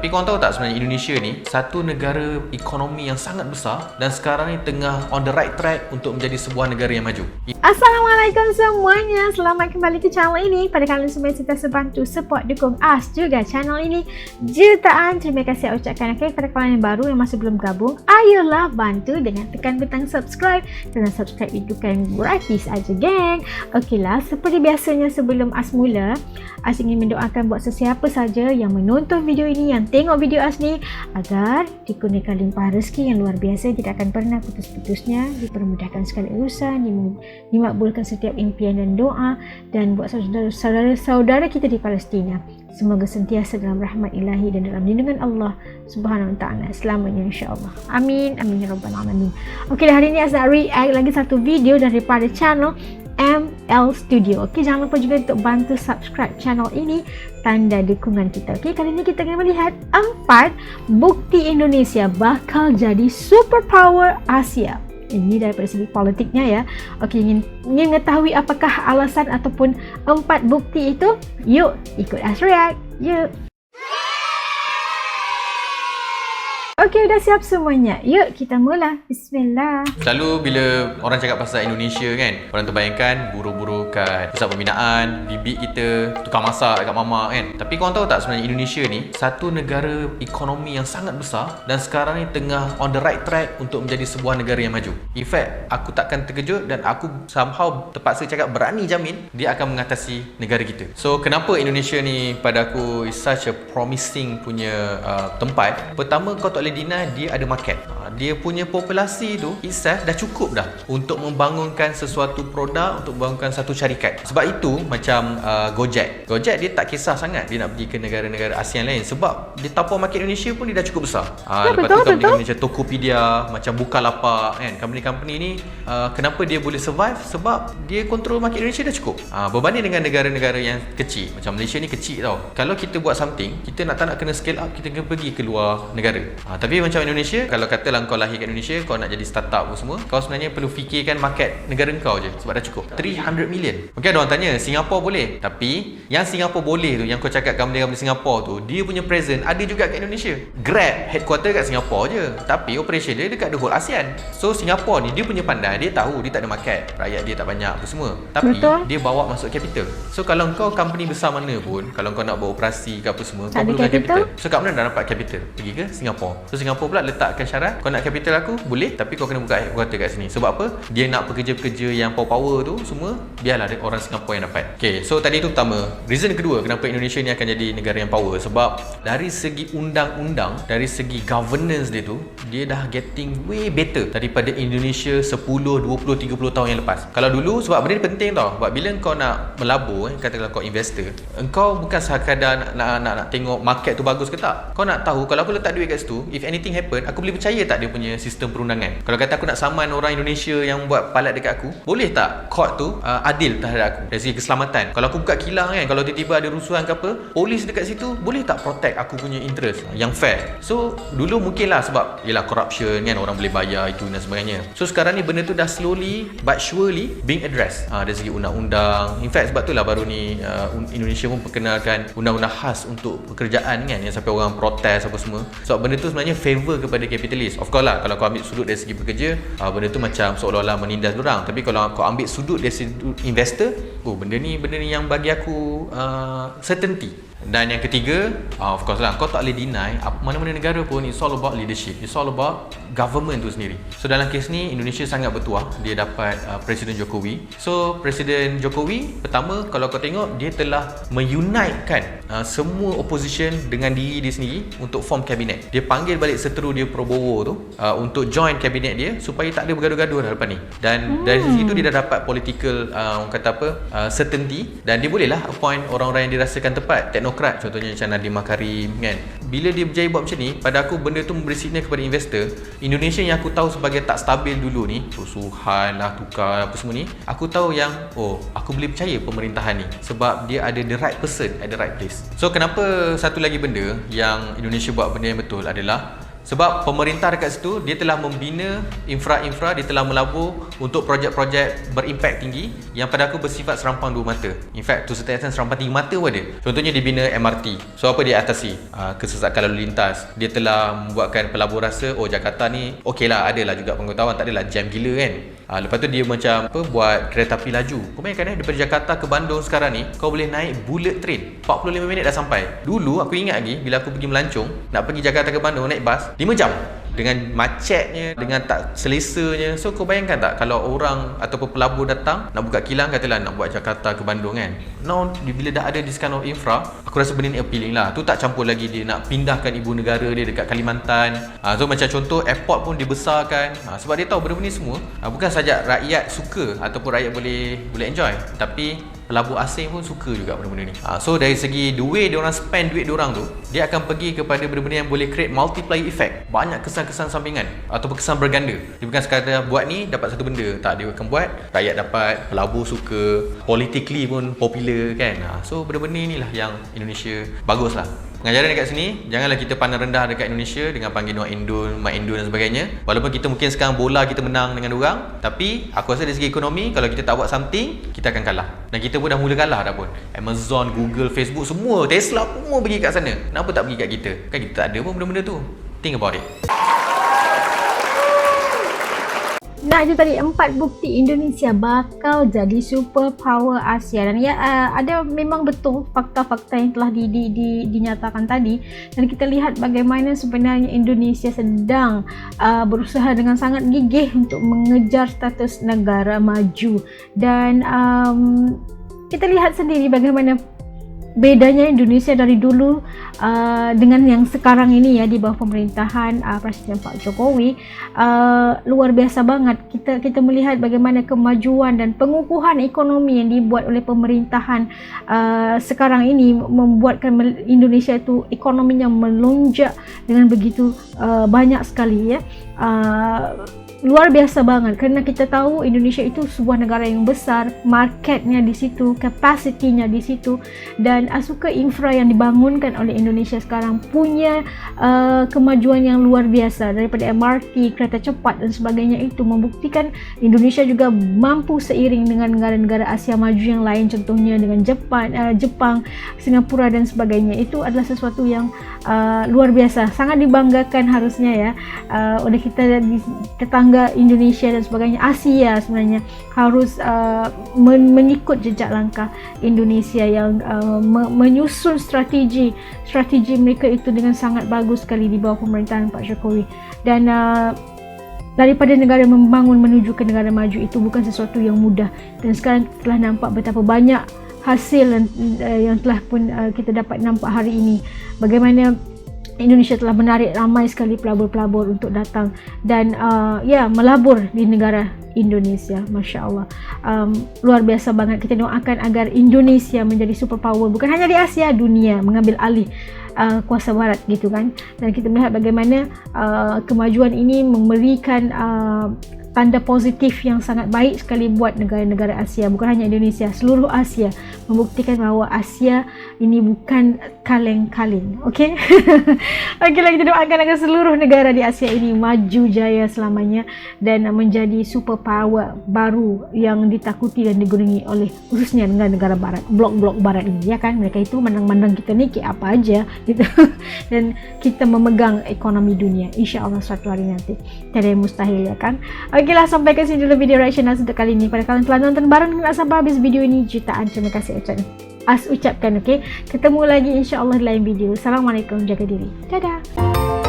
Tapi korang tahu tak sebenarnya Indonesia ni satu negara ekonomi yang sangat besar dan sekarang ni tengah on the right track untuk menjadi sebuah negara yang maju. Assalamualaikum semuanya, selamat kembali ke channel ini. Pada kalian semua yang sentiasa bantu support dukung us juga channel ini, jutaan terima kasih saya ucapkan. Pada kalian yang baru yang masih belum gabung, ayolah bantu dengan tekan butang subscribe. Kerana subscribe itu kan gratis aja geng. Okeylah, seperti biasanya sebelum us mula, us ingin mendoakan buat sesiapa saja yang menonton video ini, yang tengok video us ni, agar dikurniakan limpah rezeki yang luar biasa, tidak akan pernah putus-putusnya, dipermudahkan segala urusan, dimakbulkan setiap impian dan doa, dan buat saudara-saudara kita di Palestina, semoga sentiasa dalam rahmat ilahi dan dalam lindungan Allah Subhanahu Wa Taala selamanya insya-Allah. Amin amin ya rabbal alamin. Okey, hari ini saya nak react lagi satu video daripada channel ML Studio. Okey, jangan lupa juga untuk bantu subscribe channel ini, tanda dukungan kita. Okey, kali ini kita akan melihat 4 bukti Indonesia bakal jadi superpower Asia. Ini daripada segi politiknya ya. Okey, ingin mengetahui apakah alasan ataupun 4 bukti itu? Yuk, ikut us react. Yuk. Okey, dah siap semuanya. Yuk, kita mula. Bismillah. Selalu bila orang cakap pasal Indonesia kan, orang terbayangkan buru-buru kat pusat pembinaan, bibik kita, tukang masak dekat mamak kan. Tapi korang tahu tak sebenarnya Indonesia ni satu negara ekonomi yang sangat besar dan sekarang ni tengah on the right track untuk menjadi sebuah negara yang maju. In fact, aku takkan terkejut dan aku somehow terpaksa cakap berani jamin dia akan mengatasi negara kita. So, kenapa Indonesia ni pada aku is such a promising punya tempat? Pertama, kau tak boleh deny dia ada market. Dia punya populasi tu itself dah cukup dah untuk membangunkan sesuatu produk, untuk membangunkan satu syarikat. Sebab itu macam Gojek dia tak kisah sangat dia nak pergi ke negara-negara ASEAN lain sebab dia tampung market Indonesia pun dia dah cukup besar. Lepas tu company macam Tokopedia, macam Bukalapak kan, company-company ni kenapa dia boleh survive? Sebab dia control market Indonesia dah cukup. Berbanding dengan negara-negara yang kecil, macam Malaysia ni kecil tau. Kalau kita buat something, kita tak nak kena scale up, kita kena pergi ke luar negara. Tapi macam Indonesia, kalau katalah kau lahir kat Indonesia, kau nak jadi startup apa semua, kau sebenarnya perlu fikirkan market negara kau je sebab dah cukup 300 million. Mungkin ada orang tanya Singapura boleh, tapi yang Singapura boleh tu, yang kau cakap company Singapura tu, dia punya presence ada juga kat Indonesia. Grab headquarter kat Singapura je, tapi operation dia dekat the whole ASEAN. So Singapura ni dia punya pandai, dia tahu dia tak ada market, rakyat dia tak banyak apa semua, tapi dia bawa masuk capital. So kalau kau company besar mana pun, kalau kau nak buat operasi ke apa semua, kau perlukan capital. So kat mana dah dapat capital? Pergi ke Singapura. So Singapura pula letakkan syarat, kau nak capital aku boleh, tapi kau kena buka headquarter kat sini. Sebab apa? Dia nak pekerja-pekerja yang power tu semua biarlah orang Singapura yang dapat. Okay, so tadi tu pertama. Reason kedua kenapa Indonesia ni akan jadi negara yang power, sebab dari segi undang-undang, dari segi governance dia tu, dia dah getting way better daripada Indonesia 10, 20, 30 tahun yang lepas. Kalau dulu, sebab benda ni penting tau, sebab bila kau nak melabur, katakanlah kau investor, engkau bukan sekadar nak tengok market tu bagus ke tak. Kau nak tahu kalau aku letak duit kat situ, if anything happen, aku boleh percaya tak dia punya sistem perundangan. Kalau kata aku nak saman orang Indonesia yang buat palat dekat aku, boleh tak court tu adil terhadap aku dari segi keselamatan? Kalau aku buka kilang kan, kalau tiba-tiba ada rusuhan ke apa, polis dekat situ boleh tak protect aku punya interest yang fair? So dulu mungkin lah sebab yelah corruption kan, orang boleh bayar itu dan sebagainya. So sekarang ni benda tu dah slowly but surely being addressed dari segi undang-undang. In fact sebab tu lah baru ni Indonesia pun perkenalkan undang-undang khas untuk pekerjaan kan, yang sampai orang protes apa semua. Sebab benda tu sebenarnya favor kepada kapitalis. Of course lah, kalau kau ambil sudut dari segi pekerja, benda tu macam seolah-olah menindas orang. Tapi kalau kau ambil sudut dari sudut investor, benda ni yang bagi aku certainty. Dan yang ketiga, of course lah, kau tak boleh deny mana-mana negara pun it's all about leadership, it's all about government tu sendiri. So dalam kes ni Indonesia sangat bertuah, dia dapat Presiden Jokowi. So Presiden Jokowi pertama, kalau kau tengok, dia telah meunitekan semua opposition dengan diri dia sendiri untuk form kabinet. Dia panggil balik seteru dia Prabowo tu untuk join kabinet dia supaya tak ada bergaduh-gaduh dah lepas ni. Dan dari situ dia dah dapat political orang kata apa, certainty, dan dia boleh lah appoint orang-orang yang dirasakan tepat, teknokrat, contohnya macam Nadiem Makarim kan. Bila dia berjaya buat macam ni, pada aku benda tu memberi signal kepada investor Indonesia yang aku tahu sebagai tak stabil dulu ni, rusuhan lah, tukar apa semua ni, aku tahu yang aku boleh percaya pemerintahan ni sebab dia ada the right person at the right place. So kenapa satu lagi benda yang Indonesia buat benda yang betul adalah Sebab pemerintah dekat situ dia telah membina infra-infra, dia telah melabur untuk projek-projek berimpak tinggi yang pada aku bersifat serampang dua mata. In fact, to certain extent serampang tiga mata pun ada. Contohnya dia bina MRT. So apa dia atasi? Kesesakan lalu lintas. Dia telah membuatkan pelabur rasa, oh Jakarta ni okey lah, adalah juga pengetahuan, tak adalah jam gila kan. Lepas tu dia macam buat kereta api laju. Kau bayangkan daripada Jakarta ke Bandung sekarang ni kau boleh naik bullet train 45 minit dah sampai. Dulu aku ingat lagi bila aku pergi melancong, nak pergi Jakarta ke Bandung naik bas 5 jam. Dengan macetnya, dengan tak selesanya. So kau bayangkan tak kalau orang ataupun pelabur datang nak buka kilang, katalah nak buat Jakarta ke Bandung kan. Now bila dah ada this kind of infra, aku rasa benda ni appealing lah. Tu tak campur lagi dia nak pindahkan ibu negara dia dekat Kalimantan. So macam contoh airport pun dibesarkan. Sebab dia tahu benda-benda ni semua bukan saja rakyat suka ataupun rakyat boleh enjoy, tapi pelabur asing pun suka juga benda-benda ni. So dari segi the way diorang spend duit diorang tu, dia akan pergi kepada benda-benda yang boleh create multiplier effect. Banyak kesan-kesan sampingan ataupun kesan berganda. Dia bukan sekadar buat ni dapat satu benda. Tak, dia akan buat rakyat dapat, pelabur suka, politically pun popular kan. So benda-benda ni lah yang Indonesia bagus lah. Pengajaran dekat sini, janganlah kita pandang rendah dekat Indonesia dengan panggil Noah Indul, Mak Indul dan sebagainya. Walaupun kita mungkin sekarang bola kita menang dengan orang, tapi aku rasa dari segi ekonomi, kalau kita tak buat something, kita akan kalah. Dan kita pun dah mula kalah dah pun. Amazon, Google, Facebook, semua, Tesla semua pergi kat sana. Kenapa tak pergi kat kita? Kan kita tak ada pun benda-benda tu. Think about it. Nah, itu tadi 4 bukti Indonesia bakal jadi super power Asia. Dan ya, ada memang betul fakta-fakta yang telah dinyatakan tadi. Dan kita lihat bagaimana sebenarnya Indonesia sedang berusaha dengan sangat gigih untuk mengejar status negara maju. Dan kita lihat sendiri bagaimana bedanya Indonesia dari dulu dengan yang sekarang ini ya, di bawah pemerintahan Presiden Pak Jokowi. Luar biasa banget kita melihat bagaimana kemajuan dan pengukuhan ekonomi yang dibuat oleh pemerintahan sekarang ini membuatkan Indonesia itu ekonominya melonjak dengan begitu banyak sekali ya. Luar biasa banget kerana kita tahu Indonesia itu sebuah negara yang besar, marketnya di situ, kapasitinya di situ, dan asuka infra yang dibangunkan oleh Indonesia sekarang punya kemajuan yang luar biasa, daripada MRT, kereta cepat dan sebagainya. Itu membuktikan Indonesia juga mampu seiring dengan negara-negara Asia maju yang lain, contohnya dengan Jepang, Singapura dan sebagainya. Itu adalah sesuatu yang luar biasa, sangat dibanggakan harusnya ya oleh kita di tetangga Indonesia dan sebagainya. Asia sebenarnya harus mengikut jejak langkah Indonesia yang menyusun strategi mereka itu dengan sangat bagus sekali di bawah pemerintahan Pak Jokowi. Dan daripada negara membangun menuju ke negara maju itu bukan sesuatu yang mudah, dan sekarang telah nampak betapa banyak hasil yang telah pun kita dapat nampak hari ini. Bagaimana Indonesia telah menarik ramai sekali pelabur-pelabur untuk datang dan melabur di negara Indonesia. Masya Allah, luar biasa banget. Kita doakan agar Indonesia menjadi superpower bukan hanya di Asia, dunia, mengambil alih kuasa barat gitu kan. Dan kita melihat bagaimana kemajuan ini memberikan tanda positif yang sangat baik sekali buat negara-negara Asia, bukan hanya Indonesia, seluruh Asia, membuktikan bahawa Asia ini bukan kaleng-kaleng. Okey. Okeylah, kita doakan agar seluruh negara di Asia ini maju jaya selamanya dan menjadi superpower baru yang ditakuti dan digunungi oleh khususnya negara-negara barat, blok-blok barat ini ya kan. Mereka itu mandang-mandang kita ni kayak apa aja gitu. Dan kita memegang ekonomi dunia, insya-Allah suatu hari nanti. Tiada yang mustahil ya kan. Okeylah, sampai ke sini dulu video reaction As untuk kali ini. Pada kalian telah nonton bareng dengan sampai habis video ini, jutaan terima kasih As ucapkan. Okey, ketemu lagi insya-Allah di lain video. Assalamualaikum, jaga diri. Dadah.